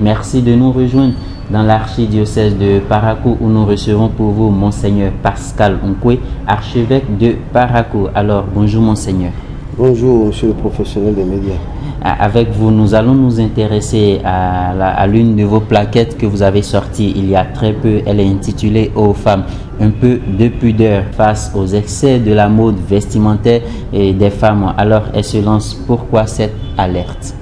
Merci de nous rejoindre dans l'archidiocèse de Parakou où nous recevons pour vous Monseigneur Pascal Onkwe, archevêque de Parakou. Alors, bonjour Monseigneur. Bonjour, monsieur le professionnel des médias. Avec vous, nous allons nous intéresser à l'une de vos plaquettes que vous avez sorties il y a très peu. Elle est intitulée « Aux femmes, un peu de pudeur face aux excès de la mode vestimentaire et des femmes ». Alors, elle se lance. Pourquoi cette alerte?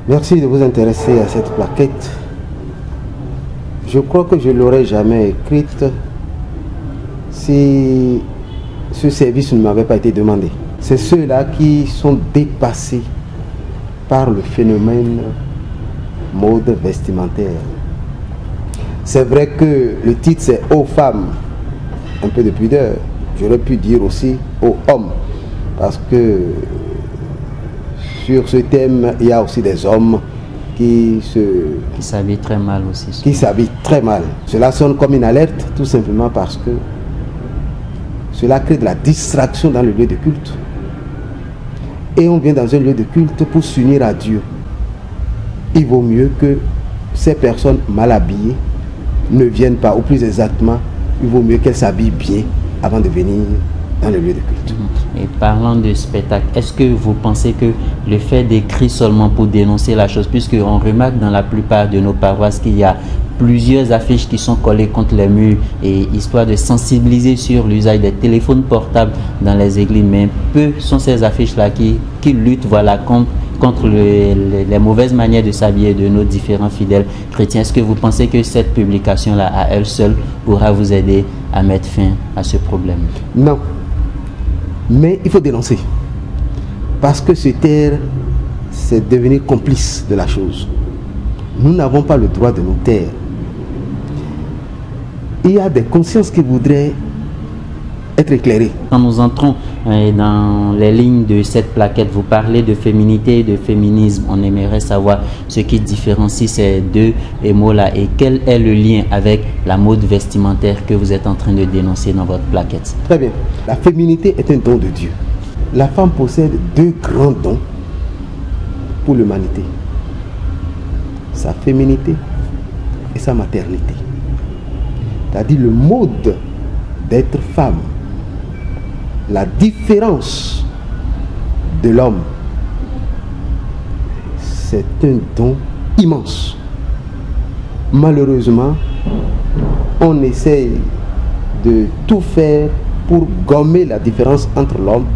Merci de vous intéresser à cette plaquette. Je crois que je ne l'aurais jamais écrite si ce service ne m'avait pas été demandé. C'est ceux-là qui sont dépassés par le phénomène mode vestimentaire. C'est vrai que le titre c'est « Aux femmes, un peu de pudeur ». J'aurais pu dire aussi « aux hommes » parce que sur ce thème, il y a aussi des hommes qui s'habillent très mal aussi. Qui s'habillent très mal. Cela sonne comme une alerte tout simplement parce que cela crée de la distraction dans le lieu de culte. Et on vient dans un lieu de culte pour s'unir à Dieu. Il vaut mieux que ces personnes mal habillées ne viennent pas, ou plus exactement, il vaut mieux qu'elles s'habillent bien avant de venir dans le lieu de culte. Et parlant de spectacle, est-ce que vous pensez que le fait d'écrire seulement pour dénoncer la chose, puisqu'on remarque dans la plupart de nos paroisses qu'il y a plusieurs affiches qui sont collées contre les murs, et histoire de sensibiliser sur l'usage des téléphones portables dans les églises, mais peu sont ces affiches-là qui luttent contre les mauvaises manières de s'habiller de nos différents fidèles chrétiens. Est-ce que vous pensez que cette publication-là, à elle seule, pourra vous aider à mettre fin à ce problème? Non. Mais il faut dénoncer. Parce que se taire, c'est devenir complice de la chose. Nous n'avons pas le droit de nous taire. Il y a des consciences qui voudraient être éclairées. Quand nous entrons dans les lignes de cette plaquette, vous parlez de féminité et de féminisme. On aimerait savoir ce qui différencie ces deux mots-là et quel est le lien avec la mode vestimentaire que vous êtes en train de dénoncer dans votre plaquette. Très bien. La féminité est un don de Dieu. La femme possède deux grands dons pour l'humanité. Sa féminité et sa maternité. C'est-à-dire le mode d'être femme. La différence de l'homme, c'est un don immense. Malheureusement, on essaye de tout faire pour gommer la différence entre l'homme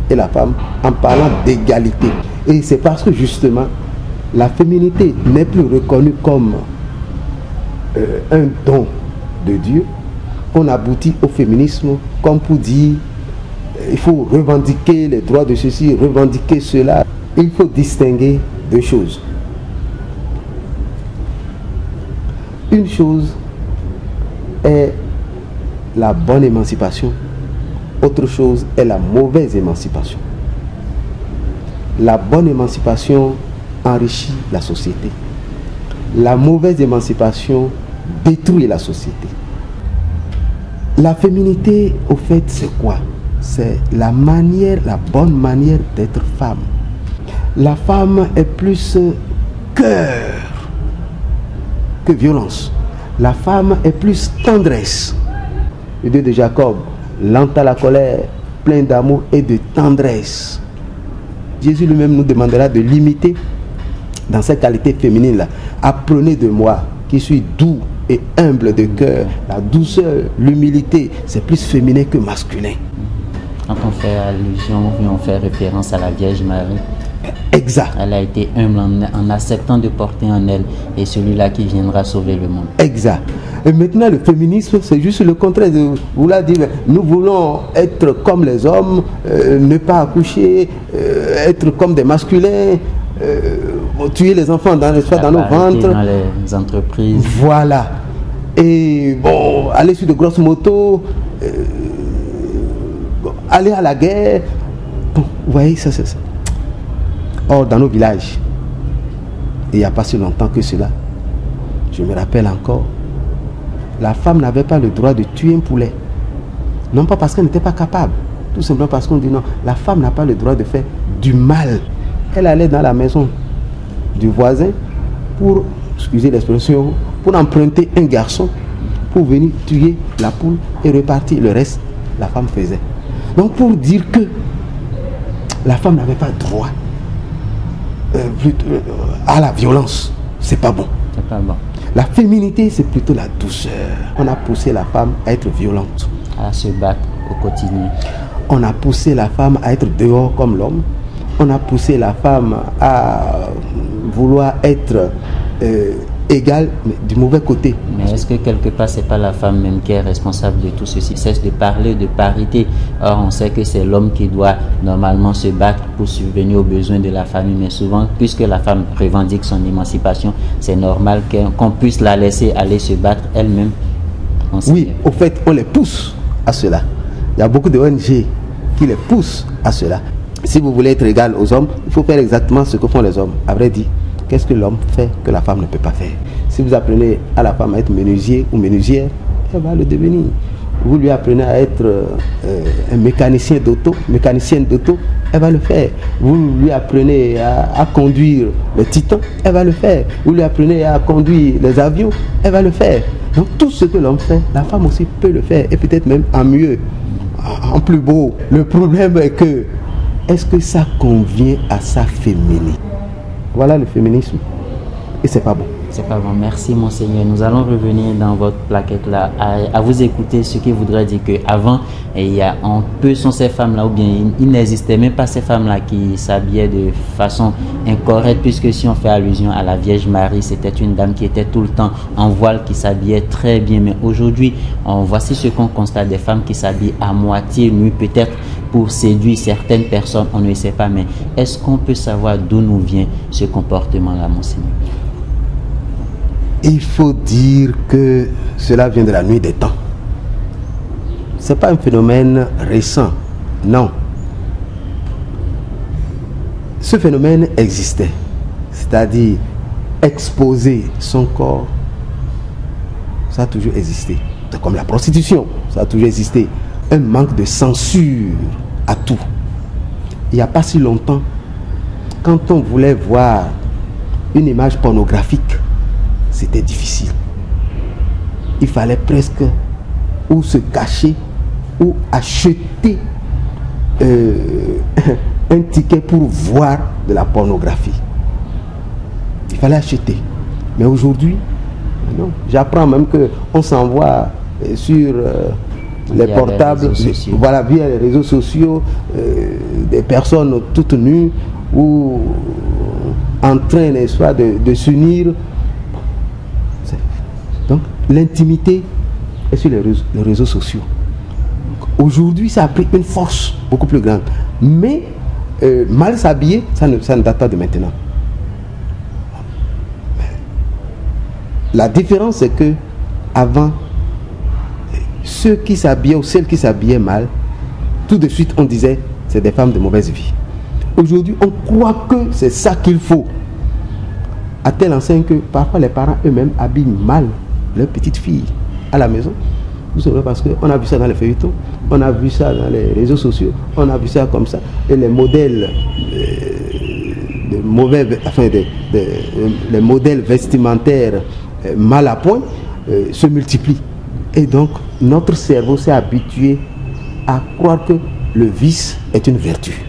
et la femme en parlant d'égalité. Et c'est parce que justement, la féminité n'est plus reconnue comme un don de Dieu qu'on aboutit au féminisme comme pour dire il faut revendiquer les droits de ceci, revendiquer cela. Il faut distinguer deux choses. Une chose est la bonne émancipation, autre chose est la mauvaise émancipation. La bonne émancipation enrichit la société. La mauvaise émancipation détruit la société. La féminité, au fait, c'est quoi? C'est la bonne manière d'être femme. La femme est plus cœur que violence. La femme est plus tendresse. Le Dieu de Jacob, lent à la colère, plein d'amour et de tendresse. Jésus lui-même nous demandera de l'imiter dans ces qualités féminines-là. Apprenez de moi, qui suis doux et humble de cœur. La douceur, l'humilité, c'est plus féminin que masculin. Quand on fait allusion, on fait référence à la Vierge Marie. Exact. Elle a été humble en acceptant de porter en elle et celui-là qui viendra sauver le monde. Exact. Et maintenant, le féminisme, c'est juste le contraire de vouloir dire nous voulons être comme les hommes, ne pas accoucher, être comme des masculins, tuer les enfants dans nos ventres. Dans les entreprises. Voilà. Et bon, aller sur de grosses motos, aller à la guerre. Bon, vous voyez, ça c'est ça. Or, dans nos villages, il n'y a pas si longtemps que cela, je me rappelle encore, la femme n'avait pas le droit de tuer un poulet. Non pas parce qu'elle n'était pas capable, tout simplement parce qu'on dit non, la femme n'a pas le droit de faire du mal. Elle allait dans la maison du voisin, pour, excusez l'expression, pour emprunter un garçon pour venir tuer la poule et repartir. Le reste, la femme faisait. Donc pour dire que la femme n'avait pas droit à la violence, c'est pas bon. C'est pas bon. La féminité, c'est plutôt la douceur. On a poussé la femme à être violente, À se battre au quotidien. on a poussé la femme à être dehors comme l'homme. On a poussé la femme à vouloir être égale, mais du mauvais côté. Mais est-ce que quelque part, c'est pas la femme même qui est responsable de tout ceci? Cesse de parler de parité. Or, on sait que c'est l'homme qui doit normalement se battre pour subvenir aux besoins de la famille. Mais souvent, puisque la femme revendique son émancipation, c'est normal qu'on puisse la laisser aller se battre elle-même. Oui, au fait, on les pousse à cela. Il y a beaucoup de ONG qui les poussent à cela. Si vous voulez être égal aux hommes, il faut faire exactement ce que font les hommes. À vrai dire, qu'est-ce que l'homme fait que la femme ne peut pas faire? Si vous apprenez à la femme à être menuisier ou menuisière, elle va le devenir. Vous lui apprenez à être un mécanicienne d'auto, elle va le faire. Vous lui apprenez à conduire le Titan, elle va le faire. Vous lui apprenez à conduire les avions, elle va le faire. Donc tout ce que l'homme fait, la femme aussi peut le faire, et peut-être même en mieux, en plus beau. Le problème est que, est-ce que ça convient à sa féminité? Voilà le féminisme. Et c'est pas bon. C'est pas bon. Merci, Monseigneur. Nous allons revenir dans votre plaquette là, à vous écouter, ce qui voudrait dire qu'avant, peu sont ces femmes-là, ou bien il n'existait même pas ces femmes-là qui s'habillaient de façon incorrecte, puisque si on fait allusion à la Vierge Marie, c'était une dame qui était tout le temps en voile, qui s'habillait très bien. Mais aujourd'hui, voici ce qu'on constate, des femmes qui s'habillent à moitié nues, peut-être pour séduire certaines personnes, on ne sait pas. Mais est-ce qu'on peut savoir d'où nous vient ce comportement-là, Monseigneur? Il faut dire que cela vient de la nuit des temps. Ce n'est pas un phénomène récent, non. Ce phénomène existait, c'est-à-dire exposer son corps, ça a toujours existé. C'est comme la prostitution, ça a toujours existé. Un manque de censure à tout. Il n'y a pas si longtemps, quand on voulait voir une image pornographique, c'était difficile. Il fallait presque ou se cacher ou acheter un ticket pour voir de la pornographie. Il fallait acheter. Mais aujourd'hui, non. J'apprends même qu'on s'envoie sur les portables, voilà, via les réseaux sociaux, des personnes toutes nues ou en train, n'est-ce pas, de s'unir. Donc, l'intimité est sur les réseaux sociaux. Aujourd'hui, ça a pris une force beaucoup plus grande. Mais mal s'habiller, ça ne date pas de maintenant. La différence, c'est que avant, ceux qui s'habillaient ou celles qui s'habillaient mal, tout de suite, on disait, c'est des femmes de mauvaise vie. Aujourd'hui, on croit que c'est ça qu'il faut. À tel enseigne que parfois les parents eux-mêmes habillent mal leur petite fille à la maison. Vous savez, parce qu'on a vu ça dans les feuilletons, on a vu ça dans les réseaux sociaux, on a vu ça comme ça. Et les modèles de mauvais, enfin, les modèles vestimentaires mal à point se multiplient. Et donc, notre cerveau s'est habitué à croire que le vice est une vertu.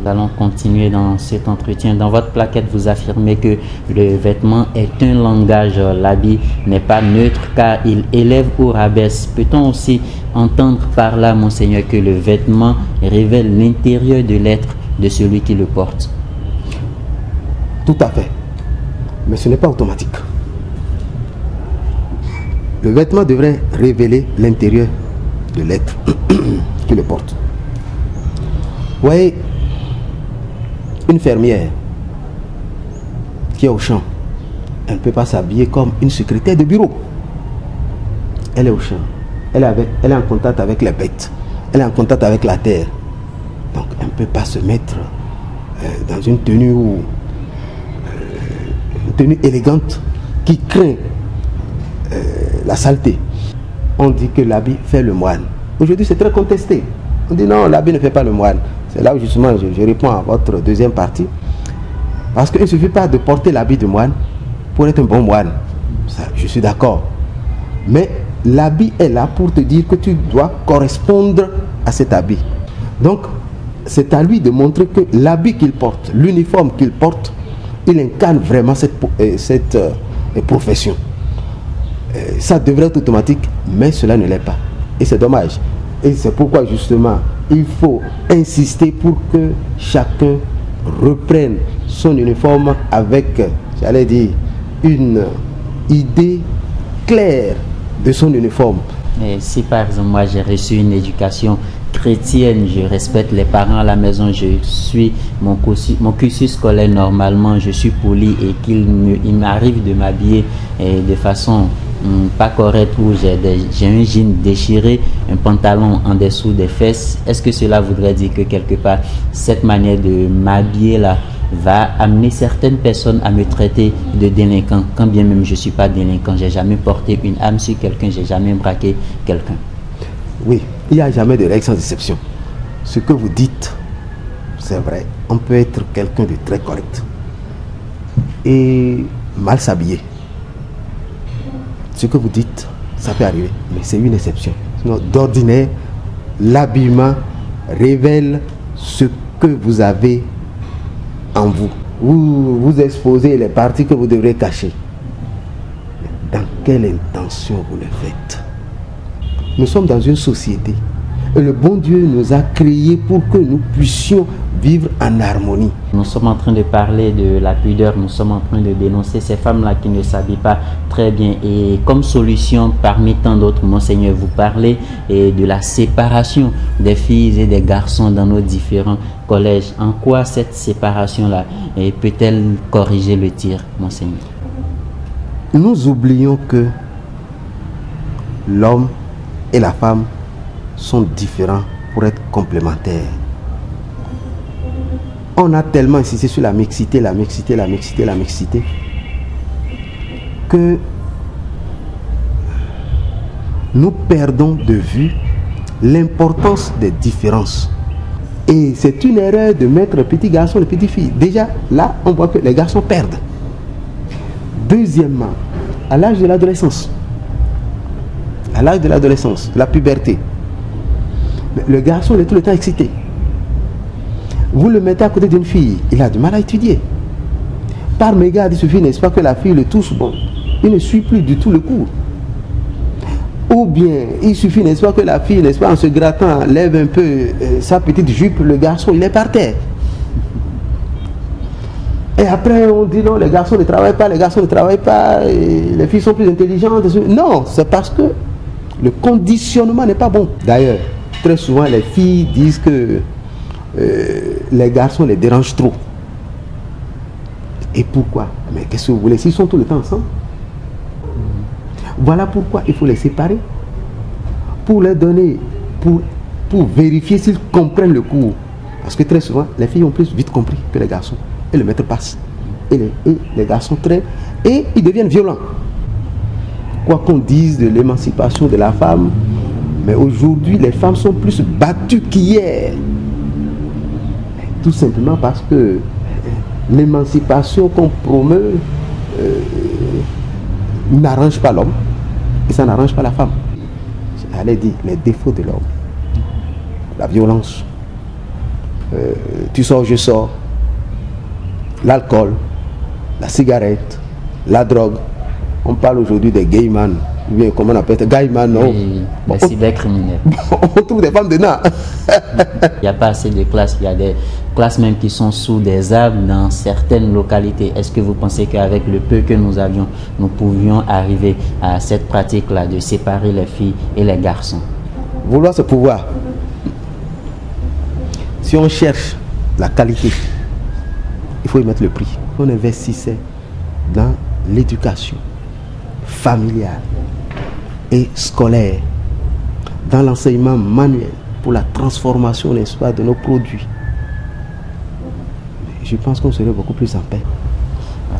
Nous allons continuer dans cet entretien. Dans votre plaquette, vous affirmez que le vêtement est un langage. L'habit n'est pas neutre car il élève ou rabaisse. Peut-on aussi entendre par là, Monseigneur, que le vêtement révèle l'intérieur de l'être de celui qui le porte? Tout à fait. Mais ce n'est pas automatique. Le vêtement devrait révéler l'intérieur de l'être qui le porte. Vous voyez, une fermière qui est au champ, elle ne peut pas s'habiller comme une secrétaire de bureau. Elle est au champ, elle est en contact avec les bêtes, elle est en contact avec la terre. Donc elle ne peut pas se mettre dans une tenue élégante qui craint la saleté. On dit que l'habit fait le moine. Aujourd'hui c'est très contesté. On dit non, l'habit ne fait pas le moine. C'est là où justement je réponds à votre deuxième partie. Parce qu'il ne suffit pas de porter l'habit de moine, pour être un bon moine. Ça, je suis d'accord. Mais l'habit est là pour te dire que tu dois correspondre à cet habit. Donc, c'est à lui de montrer que l'habit qu'il porte, l'uniforme qu'il porte, il incarne vraiment cette profession. Ça devrait être automatique, mais cela ne l'est pas. Et c'est dommage. Et c'est pourquoi justement, il faut insister pour que chacun reprenne son uniforme avec, j'allais dire, une idée claire de son uniforme. Et si par exemple moi j'ai reçu une éducation chrétienne, je respecte les parents à la maison, je suis mon cursus scolaire normalement, je suis poli et il m'arrive de m'habiller de façon pas correcte où j'ai un jean déchiré, un pantalon en dessous des fesses, est-ce que cela voudrait dire que quelque part cette manière de m'habiller là va amener certaines personnes à me traiter de délinquant, quand bien même je ne suis pas délinquant, j'ai jamais porté une arme sur quelqu'un, j'ai jamais braqué quelqu'un? Oui, il n'y a jamais de règle sans exception. Ce que vous dites, c'est vrai, on peut être quelqu'un de très correct et mal s'habiller. Ce que vous dites, ça peut arriver, mais c'est une exception. Sinon, d'ordinaire, l'habillement révèle ce que vous avez en vous. Vous exposez les parties que vous devrez cacher. Dans quelle intention vous le faites? Nous sommes dans une société et le bon Dieu nous a créés pour que nous puissions vivre en harmonie. Nous sommes en train de parler de la pudeur, nous sommes en train de dénoncer ces femmes-là qui ne s'habillent pas très bien. Et comme solution, parmi tant d'autres, Monseigneur, vous parlez de la séparation des filles et des garçons dans nos différents collèges. En quoi cette séparation-là peut-elle corriger le tir, Monseigneur? Nous oublions que l'homme et la femme sont différents pour être complémentaires. On a tellement insisté sur la mixité, que nous perdons de vue l'importance des différences. Et c'est une erreur de mettre les petits garçons et les petites filles. Déjà, là, on voit que les garçons perdent. Deuxièmement, à l'âge de l'adolescence, la puberté, le garçon est tout le temps excité. Vous le mettez à côté d'une fille, il a du mal à étudier. Par mégarde, il suffit, n'est-ce pas, que la fille le touche, bon, il ne suit plus du tout le cours. Ou bien, il suffit, n'est-ce pas, que la fille, n'est-ce pas, en se grattant, lève un peu sa petite jupe, le garçon, il est par terre. Et après, on dit non, les garçons ne travaillent pas, les filles sont plus intelligentes. Non, c'est parce que le conditionnement n'est pas bon. D'ailleurs, très souvent, les filles disent que les garçons les dérangent trop. Et pourquoi? Mais qu'est-ce que vous voulez? S'ils sont tout le temps ensemble. Voilà pourquoi il faut les séparer. Pour leur donner, pour vérifier s'ils comprennent le cours. Parce que très souvent, les filles ont plus vite compris que les garçons. Et le maître passe. Et les garçons traînent. Et ils deviennent violents. Quoi qu'on dise de l'émancipation de la femme, mais aujourd'hui, les femmes sont plus battues qu'hier. Tout simplement parce que l'émancipation qu'on promeut n'arrange pas l'homme et ça n'arrange pas la femme. J'allais dire les défauts de l'homme. La violence. Tu sors, je sors. L'alcool, la cigarette, la drogue. On parle aujourd'hui des gay man, ou bien comment on appelle ça, gay man, non? Les cybercriminels. On trouve des femmes dedans. Il n'y a pas assez de classes, il y a des classes même qui sont sous des arbres dans certaines localités. Est-ce que vous pensez qu'avec le peu que nous avions, nous pouvions arriver à cette pratique-là de séparer les filles et les garçons? Vouloir ce pouvoir. Si on cherche la qualité, il faut y mettre le prix. On investissait dans l'éducation familiale et scolaire, dans l'enseignement manuel pour la transformation, n'est-ce pas, de nos produits. Je pense qu'on serait beaucoup plus en paix.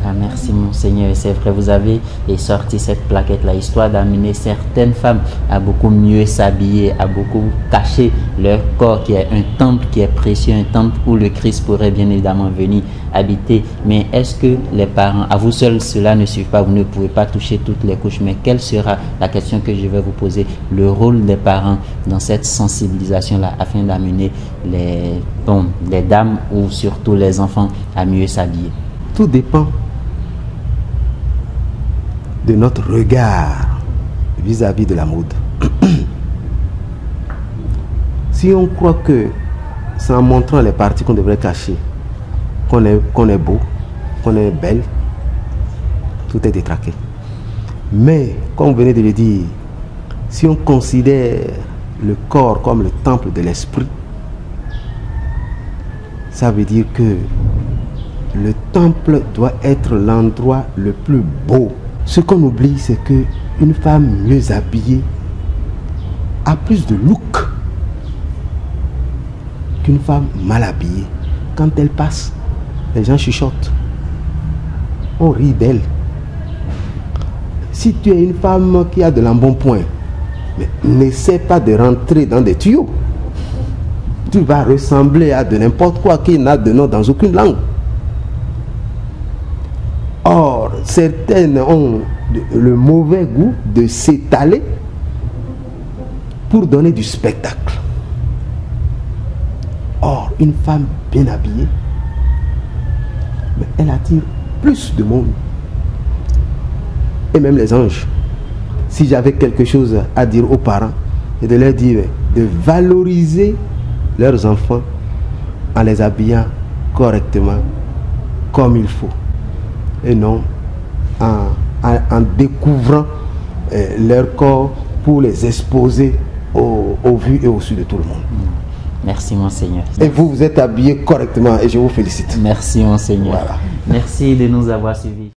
Ah, merci Monseigneur. C'est vrai, vous avez sorti cette plaquette-là, histoire d'amener certaines femmes à beaucoup mieux s'habiller, à beaucoup cacher leur corps, qui est un temple qui est précieux, un temple où le Christ pourrait bien évidemment venir habiter. Mais est-ce que les parents, à vous seuls, cela ne suffit pas, vous ne pouvez pas toucher toutes les couches, mais quelle sera la question que je vais vous poser, le rôle des parents dans cette sensibilisation-là, afin d'amener les dames ou surtout les enfants à mieux s'habiller? Tout dépend de notre regard vis-à-vis de la mode. Si on croit que c'est en montrant les parties qu'on devrait cacher qu'on est beau, qu'on est belle, tout est détraqué. Mais, comme vous venez de le dire, si on considère le corps comme le temple de l'esprit, ça veut dire que le temple doit être l'endroit le plus beau. Ce qu'on oublie, c'est qu'une femme mieux habillée a plus de look qu'une femme mal habillée. Quand elle passe, les gens chuchotent. On rit d'elle. Si tu es une femme qui a de l'embonpoint, mais n'essaie pas de rentrer dans des tuyaux. Tu vas ressembler à de n'importe quoi qui n'a de nom dans aucune langue. Or, certaines ont le mauvais goût de s'étaler pour donner du spectacle. Or, une femme bien habillée, elle attire plus de monde. Et même les anges. Si j'avais quelque chose à dire aux parents, et de leur dire de valoriser leurs enfants en les habillant correctement, comme il faut. Et non en découvrant leur corps pour les exposer au vu et au su de tout le monde. Merci Monseigneur. Et vous êtes habillé correctement et je vous félicite. Merci Monseigneur. Voilà. Merci de nous avoir suivis.